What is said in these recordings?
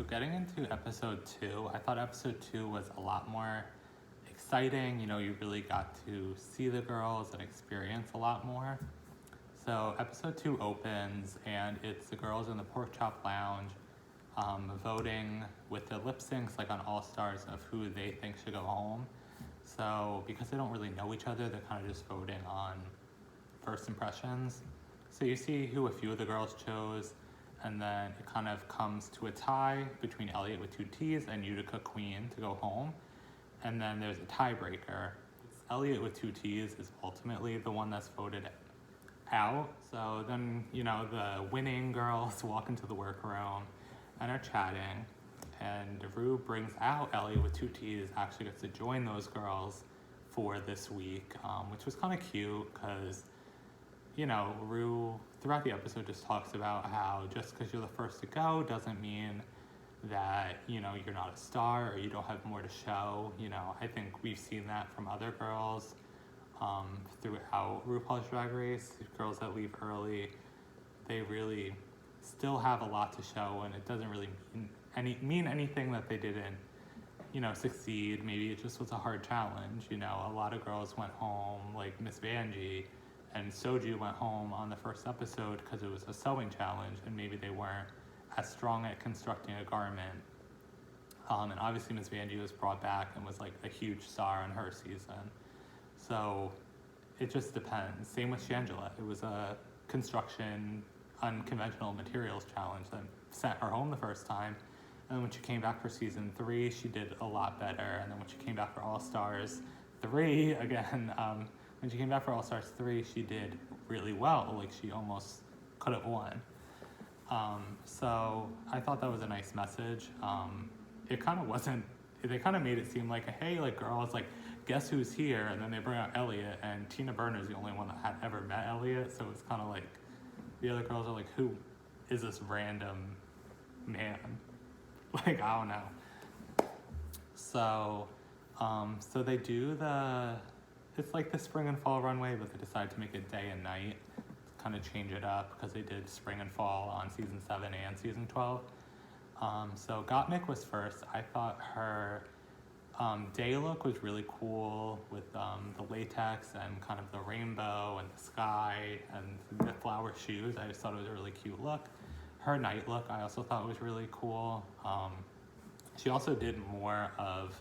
getting into episode 2, I thought episode 2 was a lot more exciting. You know, you really got to see the girls and experience a lot more. So episode 2 opens and it's the girls in the pork chop lounge voting with the lip syncs like on All Stars of who they think should go home. So because they don't really know each other, they're kind of just voting on first impressions. So you see who a few of the girls chose, and then it kind of comes to a tie between Elliot with 2 T's and Utica Queen to go home. And then there's a tiebreaker. Elliot with 2 T's is ultimately the one that's voted out. So then, you know, the winning girls walk into the workroom and are chatting. And Ru brings out Elliot with 2 T's, actually gets to join those girls for this week, which was kind of cute because, you know, Ru throughout the episode just talks about how just because you're the first to go doesn't mean that, you know, you're not a star or you don't have more to show. You know, I think we've seen that from other girls throughout RuPaul's Drag Race. Girls that leave early, they really still have a lot to show, and it doesn't really mean anything that they didn't, you know, succeed. Maybe it just was a hard challenge. You know, a lot of girls went home, like Miss Vanjie and Soju went home on the first episode because it was a sewing challenge, and maybe they weren't as strong at constructing a garment. And obviously Miss Vanjie was brought back and was like a huge star in her season. So it just depends. Same with Shangela. It was a construction unconventional materials challenge that sent her home the first time. And when she came back for season 3, she did a lot better. And then when she came back for All Stars 3, again, when she came back for All Stars 3, she did really well. Like, she almost could have won. So I thought that was a nice message. It kind of wasn't, they kind of made it seem like, hey, like, girls, like, guess who's here? And then they bring out Elliot, and Tina Burner's the only one that had ever met Elliot. So it's kind of like, the other girls are like, who is this random man? Like, I don't know. So, so they do it's like the spring and fall runway, but they decide to make it day and night, to kind of change it up, because they did spring and fall on season 7 and season 12. So Gottmik was first. I thought her day look was really cool with the latex and kind of the rainbow and the sky and the flower shoes. I just thought it was a really cute look. Her night look I also thought was really cool. She also did more of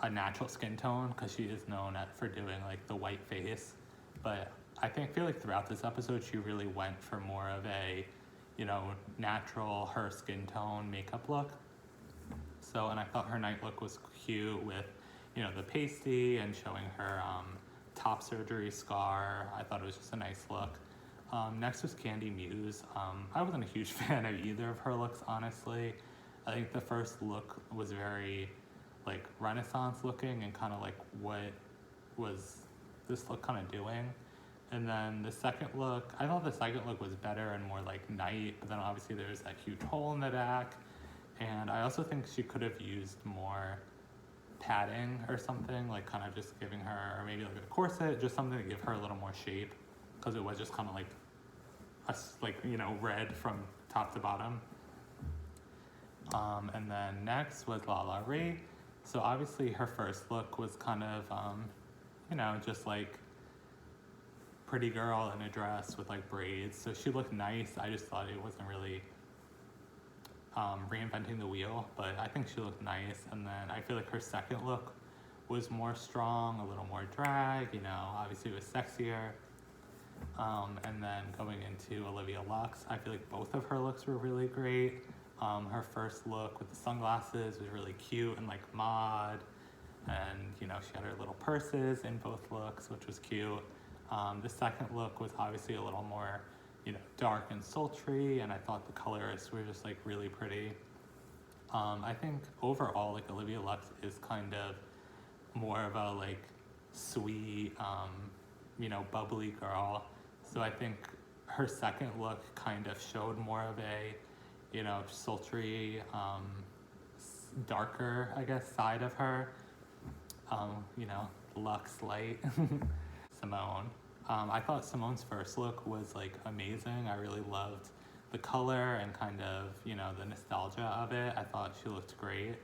a natural skin tone because she is known for doing like the white face. But I feel like throughout this episode she really went for more of a, you know, natural her skin tone makeup look. So, and I thought her night look was cute with, you know, the pasty and showing her top surgery scar. I thought it was just a nice look. Next was Candy Muse. I wasn't a huge fan of either of her looks, honestly. I think the first look was very, like, Renaissance looking and kind of like, what was this look kind of doing? And then the second look, I thought the second look was better and more like night, but then obviously there's that huge hole in the back. And I also think she could have used more padding or something, like kind of just giving her, or maybe like a corset, just something to give her a little more shape, because it was just kind of like you know, red from top to bottom. And then next was LaLa Ri. So obviously her first look was kind of, you know, just like pretty girl in a dress with like braids. So she looked nice. I just thought it wasn't really reinventing the wheel, but I think she looked nice. And then I feel like her second look was more strong, a little more drag, you know, obviously it was sexier. And then going into Olivia Lux, I feel like both of her looks were really great. Her first look with the sunglasses was really cute and like mod, and, you know, she had her little purses in both looks, which was cute. The second look was obviously a little more, you know, dark and sultry, and I thought the colors were just like really pretty. I think overall, like, Olivia Lux is kind of more of a like sweet, you know, bubbly girl. So I think her second look kind of showed more of a, you know, sultry, darker, I guess, side of her. You know, Lux light. Simone. I thought Simone's first look was like amazing. I really loved the color and kind of, you know, the nostalgia of it. I thought she looked great.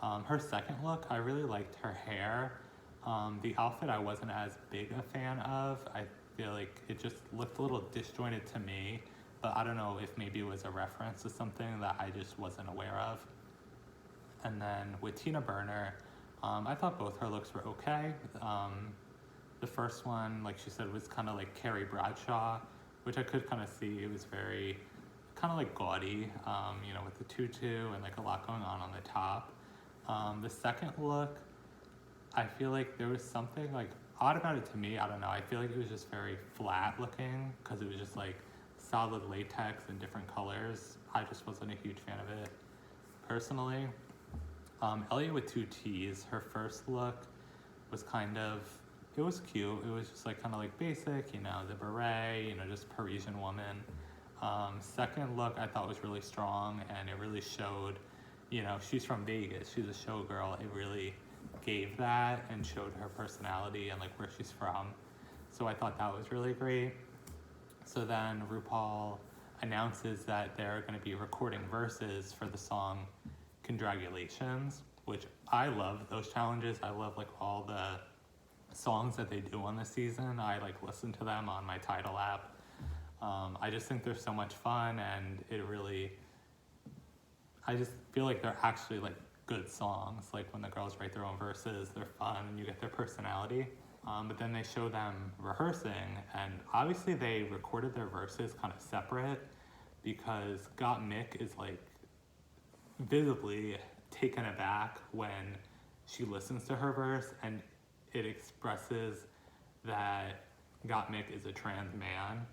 Her second look, I really liked her hair. The outfit I wasn't as big a fan of. I feel like it just looked a little disjointed to me, but I don't know if maybe it was a reference to something that I just wasn't aware of. And then with Tina Burner, I thought both her looks were okay. The first one, like she said, was kind of like Carrie Bradshaw, which I could kind of see. It was very kind of like gaudy, you know, with the tutu and like a lot going on the top. The second look, I feel like there was something like odd about it to me. I don't know. I feel like it was just very flat looking because it was just like solid latex in different colors. I just wasn't a huge fan of it personally. Elliot with two T's, her first look was kind of, it was cute. It was just like kind of like basic, you know, the beret, you know, just Parisian woman. Second look I thought was really strong, and it really showed, you know, she's from Vegas. She's a showgirl. It really gave that and showed her personality and like where she's from. So I thought that was really great. So then RuPaul announces that they're going to be recording verses for the song ConDRAGulations, which I love those challenges. I love like all the songs that they do on this season. I like listen to them on my Tidal app. I just think they're so much fun, and it really, I just feel like they're actually like good songs. Like when the girls write their own verses, they're fun and you get their personality. But then they show them rehearsing, and obviously they recorded their verses kind of separate because Got Mick is like visibly taken aback when she listens to her verse, and it expresses that Got Mick is a trans man.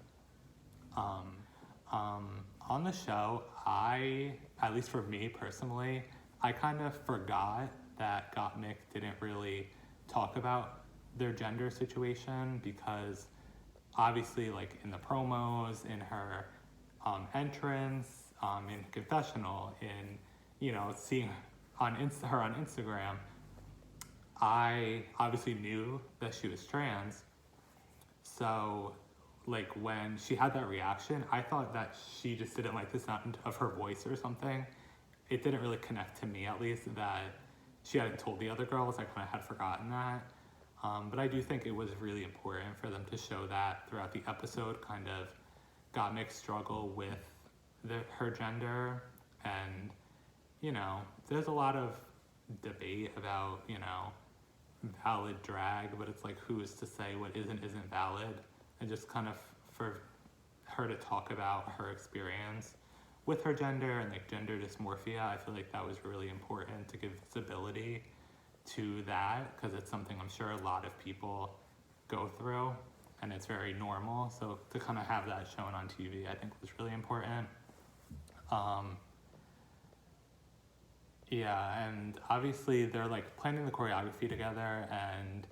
On the show, at least for me personally, I kind of forgot that Got Mick didn't really talk about their gender situation, because obviously like in the promos, in her entrance, in confessional, in, you know, seeing her on Instagram, I obviously knew that she was trans. So like when she had that reaction, I thought that she just didn't like the sound of her voice or something. It didn't really connect to me, at least, that she hadn't told the other girls. I kind of had forgotten that. But I do think it was really important for them to show that throughout the episode, kind of Got Mick's struggle with her gender. And, you know, there's a lot of debate about, you know, valid drag, but it's like, who's to say what isn't valid? And just kind of for her to talk about her experience with her gender and like gender dysmorphia, I feel like that was really important to give visibility to that, because it's something I'm sure a lot of people go through and it's very normal. So to kind of have that shown on TV, I think was really important. Yeah, and obviously they're like planning the choreography together, and,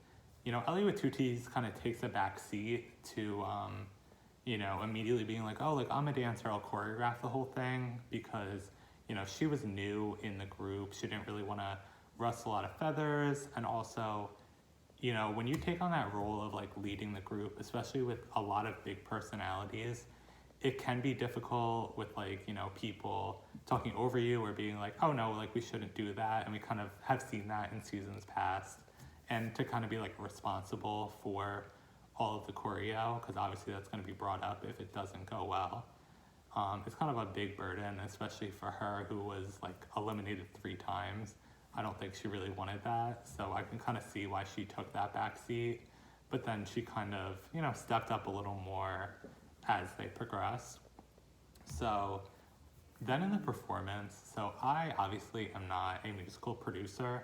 you know, Ellie with two T's kind of takes a back seat to, you know, immediately being like, oh, like I'm a dancer, I'll choreograph the whole thing, because, you know, she was new in the group. She didn't really want to rustle a lot of feathers. And also, you know, when you take on that role of like leading the group, especially with a lot of big personalities, it can be difficult with like, you know, people talking over you or being like, oh no, like we shouldn't do that. And we kind of have seen that in seasons past. And to kind of be like responsible for all of the choreo, because obviously that's going to be brought up if it doesn't go well. It's kind of a big burden, especially for her who was like eliminated 3 times. I don't think she really wanted that. So I can kind of see why she took that back seat. But then she kind of, you know, stepped up a little more as they progress. So then in the performance, so I obviously am not a musical producer,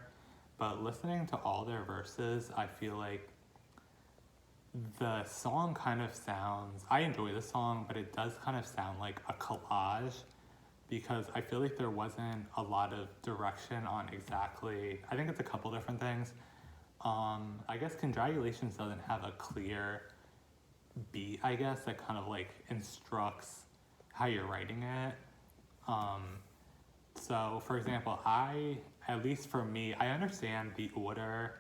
but listening to all their verses, I feel like the song kind of sounds, I enjoy the song, but it does kind of sound like a collage, because I feel like there wasn't a lot of direction on exactly, I think it's a couple different things. I guess ConDRAGulations doesn't have a clear beat, I guess, that kind of like instructs how you're writing it. So for example, at least for me, I understand the order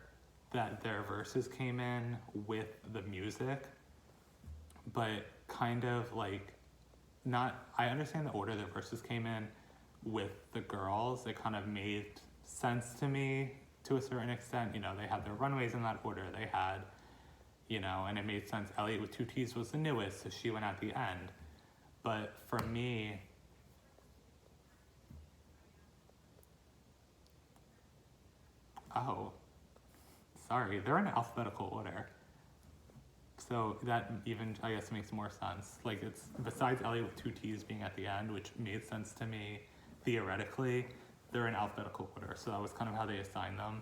that their verses came in with the music, but kind of like I understand the order the verses came in with the girls. It kind of made sense to me to a certain extent. You know, they had their runways in that order. They had, you know, and it made sense. Elliot with 2 T's was the newest, so she went at the end. But for me, oh, sorry, they're in alphabetical order. So that even, I guess, makes more sense. Like, it's, besides Elliot with 2 T's being at the end, which made sense to me theoretically, they're in alphabetical order. So that was kind of how they assigned them.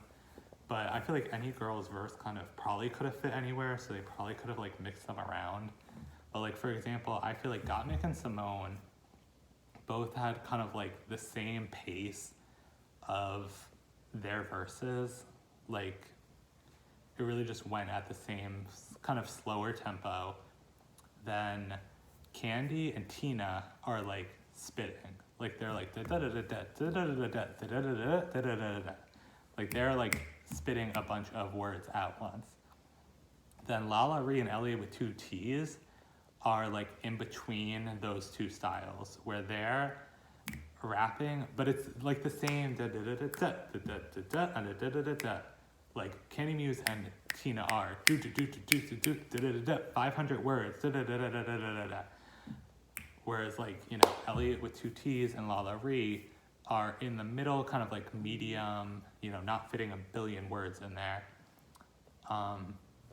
But I feel like any girl's verse kind of probably could have fit anywhere, so they probably could have, like, mixed them around. But, like, for example, I feel like Gottmik and Simone both had kind of, like, the same pace of their verses. Like, it really just went at the same kind of slower tempo. Then Candy and Tina are, like, spitting. Like, they're like, like, they're, like, spitting a bunch of words at once. Then Lala Ree and Elliot with 2 T's are, like, in between those two styles, where they're rapping, but it's, like, the same like Candy Muse and Tina are 500 words, whereas, like, you know, Elliot with 2 T's and Lala Ree are in the middle, kind of like medium, you know, not fitting a billion words in there.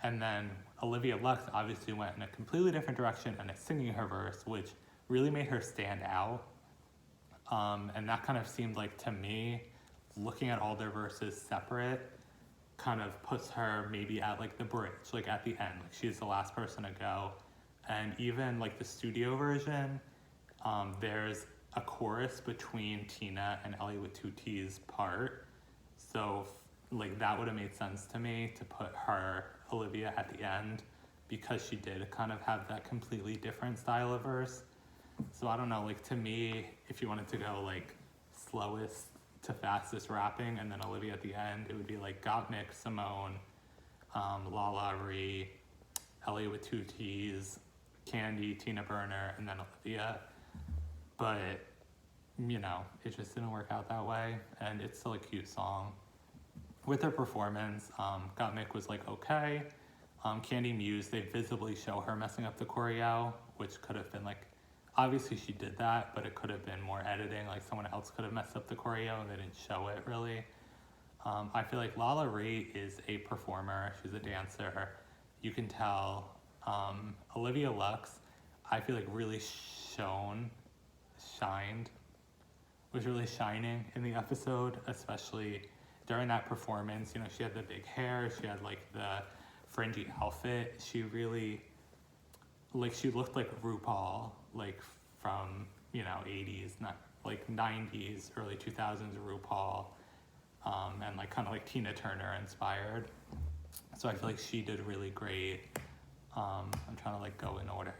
And then Olivia Lux obviously went in a completely different direction and is singing her verse, which really made her stand out. And that kind of seemed like, to me, looking at all their verses separate, kind of puts her maybe at, like, the bridge, like, at the end. Like, she's the last person to go. And even, like, the studio version, there's a chorus between Tina and Ellie with 2 T's part. So, like, that would have made sense to me to put her, Olivia, at the end, because she did kind of have that completely different style of verse. So I don't know, like, to me, if you wanted to go, like, slowest to fastest rapping and then Olivia at the end, it would be like Gottmik, Simone, Lala Ree, Ellie with 2 T's, Candy, Tina Burner, and then Olivia. But, you know, it just didn't work out that way, and it's still a cute song. With her performance, Gottmik was, like, okay. Candy Muse, they visibly show her messing up the choreo, which could have been, like, obviously she did that, but it could have been more editing. Like, someone else could have messed up the choreo and they didn't show it really. I feel like Lala Ree is a performer. She's a dancer. You can tell. Olivia Lux, I feel like really was really shining in the episode, especially during that performance. You know, she had the big hair. She had, like, the fringy outfit. She really, like, she looked like RuPaul, like, from, you know, 80s, not like 90s, early 2000s RuPaul, and, like, kind of like Tina Turner inspired. So I feel like she did really great. I'm trying to, like, go in order.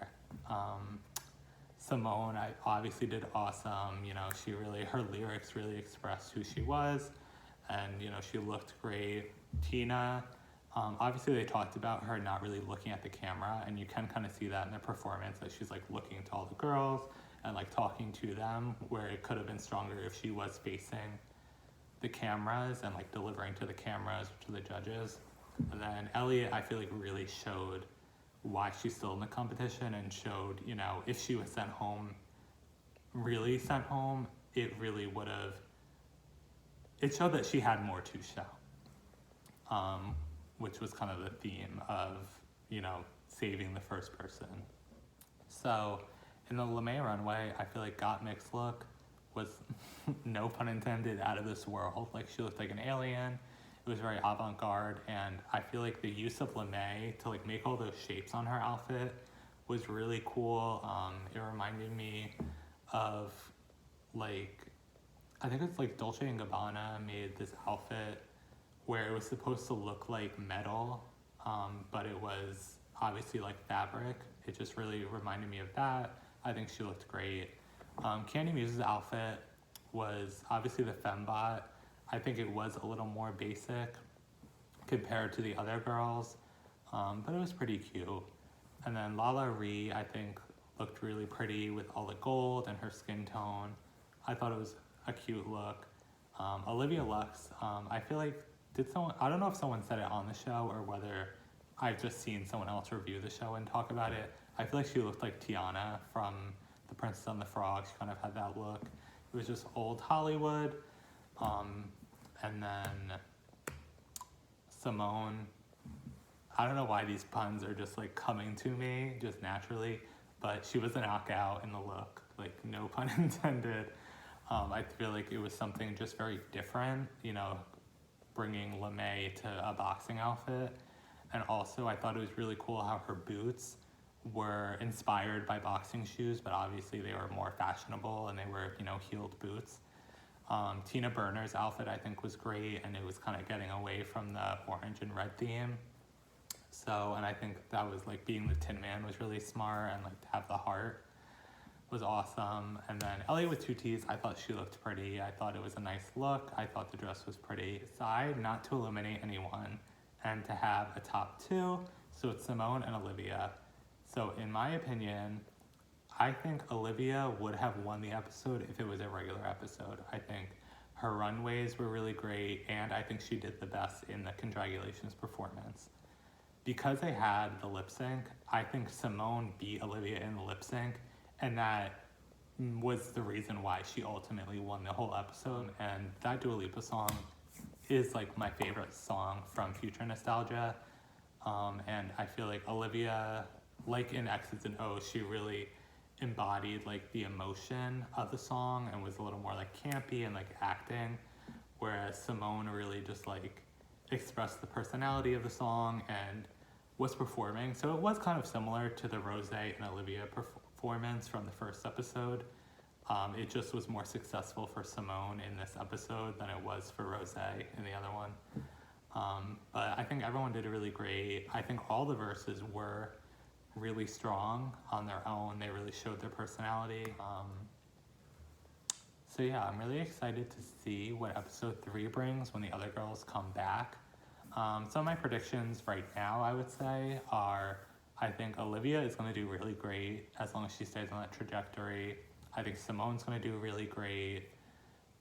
Simone, I obviously did awesome. You know, her lyrics really expressed who she was, and, you know, she looked great. Tina, obviously they talked about her not really looking at the camera, and you can kind of see that in the performance, that she's, like, looking to all the girls and, like, talking to them, where it could have been stronger if she was facing the cameras and, like, delivering to the cameras, to the judges. And then Elliot, I feel like, really showed why she's still in the competition, and showed, you know, if she was really sent home, it really would have, it showed that she had more to show. Which was kind of the theme of, you know, saving the first person. So in the LeMay runway, I feel like Gottmik's look was, no pun intended, out of this world. Like, she looked like an alien. It was very avant-garde, and I feel like the use of LeMay to, like, make all those shapes on her outfit was really cool. It reminded me of, like, I think it's like Dolce & Gabbana made this outfit where it was supposed to look like metal, but it was obviously, like, fabric. It just really reminded me of that. I think she looked great. Candy Muse's outfit was obviously the fembot. I think it was a little more basic compared to the other girls, but it was pretty cute. And then Lala Ree, I think, looked really pretty with all the gold and her skin tone. I thought it was a cute look. Olivia Lux, I feel like, I don't know if someone said it on the show or whether I've just seen someone else review the show and talk about it. I feel like she looked like Tiana from The Princess and the Frog. She kind of had that look. It was just old Hollywood. And then Simone, I don't know why these puns are just like coming to me just naturally, but she was a knockout in the look, like no pun intended. I feel like it was something just very different, you know, bringing LeMay to a boxing outfit. And also I thought it was really cool how her boots were inspired by boxing shoes, but obviously they were more fashionable and they were, you know, heeled boots. Tina Burner's outfit I think was great, and it was kind of getting away from the orange and red theme. So, and I think that was like being the Tin Man was really smart, and like to have the heart was awesome. And then Ellie with two T's, I thought she looked pretty. I thought it was a nice look. I thought the dress was pretty. Decide not to eliminate anyone and to have a top two. So it's Simone and Olivia. So in my opinion, I think Olivia would have won the episode if it was a regular episode. I think her runways were really great, and I think she did the best in the ConDRAGulations performance. Because they had the lip sync, I think Simone beat Olivia in the lip sync, and that was the reason why she ultimately won the whole episode. And that Dua Lipa song is like my favorite song from Future Nostalgia. And I feel like Olivia, like in X's and O's, she really embodied like the emotion of the song and was a little more like campy and like acting, whereas Simone really just like expressed the personality of the song and was performing. So it was kind of similar to the Rose and Olivia performance from the first episode. It just was more successful for Simone in this episode than it was for Rose in the other one. But I think everyone did really great. I think all the verses were really strong on their own. They really showed their personality. So yeah, I'm really excited to see what episode 3 brings when the other girls come back. Some of my predictions right now, I would say, are I think Olivia is going to do really great as long as she stays on that trajectory. I think Simone's going to do really great.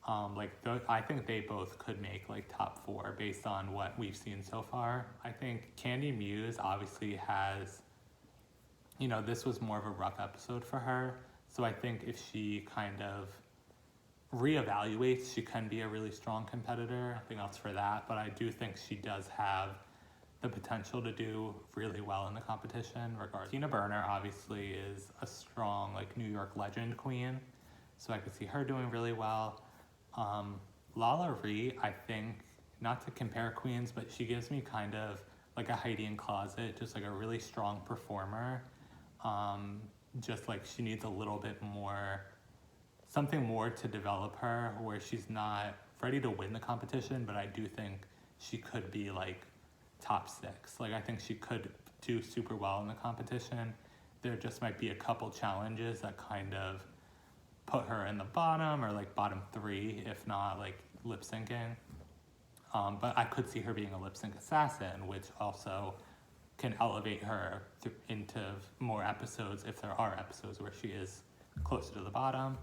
I think they both could make like top 4 based on what we've seen so far. I think Candy Muse obviously has, you know, this was more of a rough episode for her. So I think if she kind of reevaluates, she can be a really strong competitor. Nothing else for that, but I do think she does have the potential to do really well in the competition. Tina Burner obviously is a strong like New York legend queen, so I could see her doing really well. Lala Ree, I think, not to compare queens, but she gives me kind of like a Heidi in Closet, just like a really strong performer. Just like she needs a little bit more, something more to develop her, where she's not ready to win the competition, but I do think she could be like top 6. Like I think she could do super well in the competition. There just might be a couple challenges that kind of put her in the bottom or like bottom 3, if not like lip syncing. But I could see her being a lip sync assassin, which also can elevate her into more episodes if there are episodes where she is closer to the bottom.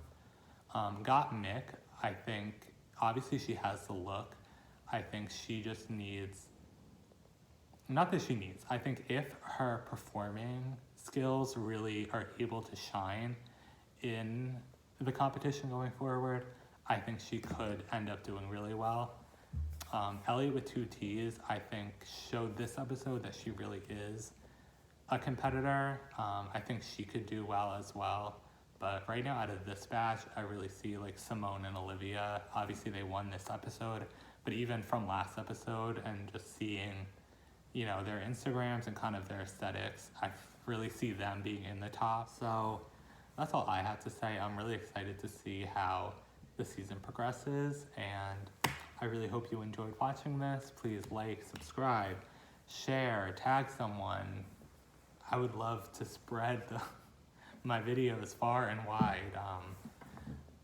Got Mick, I think, obviously she has the look. I think she just needs, not that she needs, I think if her performing skills really are able to shine in the competition going forward, I think she could end up doing really well. Ellie with 2 T's, I think, showed this episode that she really is a competitor. I think she could do well as well. But right now, out of this batch, I really see like Simone and Olivia. Obviously, they won this episode, but even from last episode and just seeing, you know, their Instagrams and kind of their aesthetics, I really see them being in the top. So that's all I have to say. I'm really excited to see how the season progresses, and I really hope you enjoyed watching this. Please like, subscribe, share, tag someone. I would love to spread my videos far and wide.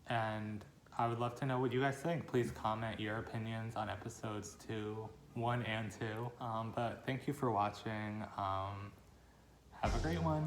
And I would love to know what you guys think. Please comment your opinions on episodes 1 and 2. But thank you for watching. Have a great one.